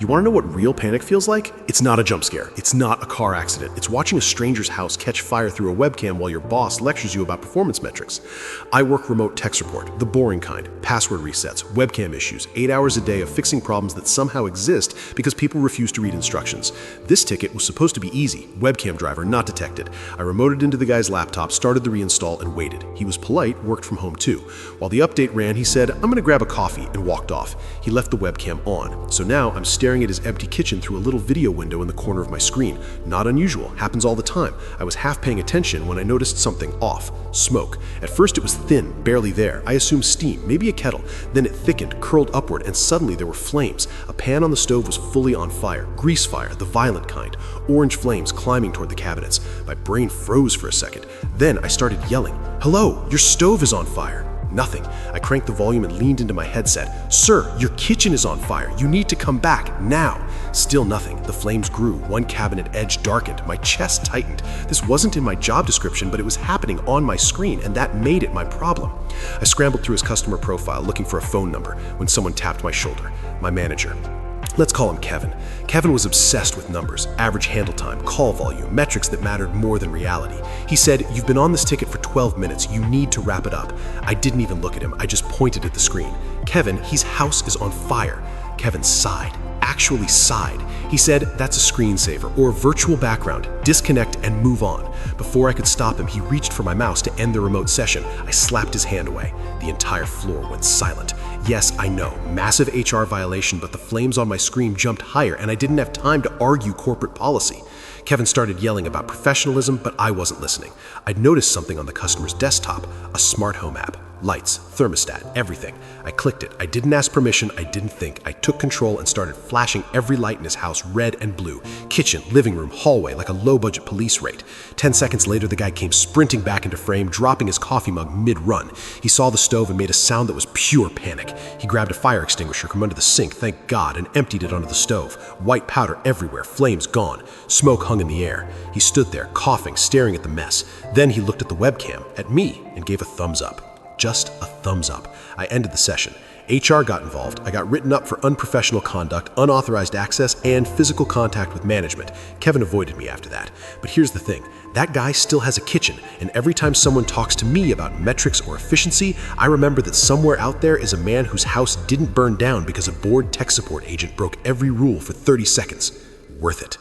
You want to know what real panic feels like? It's not a jump scare. It's not a car accident. It's watching a stranger's house catch fire through a webcam while your boss lectures you about performance metrics. I work remote tech support, the boring kind, password resets, webcam issues, 8 hours a day of fixing problems that somehow exist because people refuse to read instructions. This ticket was supposed to be easy, webcam driver not detected. I remoted into the guy's laptop, started the reinstall, and waited. He was polite, worked from home too. While the update ran, he said, "I'm gonna grab a coffee," and walked off. He left the webcam on. So now I'm staring at his empty kitchen through a little video window in the corner of my screen. Not unusual, happens all the time. I was half paying attention when I noticed something off. Smoke. At first it was thin, barely there. I assumed steam, maybe a kettle. Then it thickened, curled upward, and suddenly there were flames. A pan on the stove was fully on fire. Grease fire, the violent kind. Orange flames climbing toward the cabinets. My brain froze for a second. Then I started yelling, "Hello, your stove is on fire." Nothing. I cranked the volume and leaned into my headset. "Sir, your kitchen is on fire. You need to come back, now." Still nothing. The flames grew. One cabinet edge darkened. My chest tightened. This wasn't in my job description, but it was happening on my screen, and that made it my problem. I scrambled through his customer profile, looking for a phone number, when someone tapped my shoulder. My manager. Let's call him Kevin. Kevin was obsessed with numbers, average handle time, call volume, metrics that mattered more than reality. He said, "You've been on this ticket for 12 minutes. You need to wrap it up." I didn't even look at him. I just pointed at the screen. "Kevin, his house is on fire." Kevin sighed. Actually sighed. He said, "That's a screensaver or virtual background. Disconnect and move on." Before I could stop him, he reached for my mouse to end the remote session. I slapped his hand away. The entire floor went silent. Yes, I know, massive HR violation, but the flames on my screen jumped higher and I didn't have time to argue corporate policy. Kevin started yelling about professionalism, but I wasn't listening. I'd noticed something on the customer's desktop, a smart home app. Lights, thermostat, everything. I clicked it. I didn't ask permission. I didn't think. I took control and started flashing every light in his house red and blue. Kitchen, living room, hallway, like a low-budget police raid. 10 seconds later, the guy came sprinting back into frame, dropping his coffee mug mid-run. He saw the stove and made a sound that was pure panic. He grabbed a fire extinguisher from under the sink, thank God, and emptied it onto the stove. White powder everywhere, flames gone. Smoke hung in the air. He stood there, coughing, staring at the mess. Then he looked at the webcam, at me, and gave a thumbs up. Just a thumbs up. I ended the session. HR got involved. I got written up for unprofessional conduct, unauthorized access, and physical contact with management. Kevin avoided me after that. But here's the thing. That guy still has a kitchen, and every time someone talks to me about metrics or efficiency, I remember that somewhere out there is a man whose house didn't burn down because a bored tech support agent broke every rule for 30 seconds. Worth it.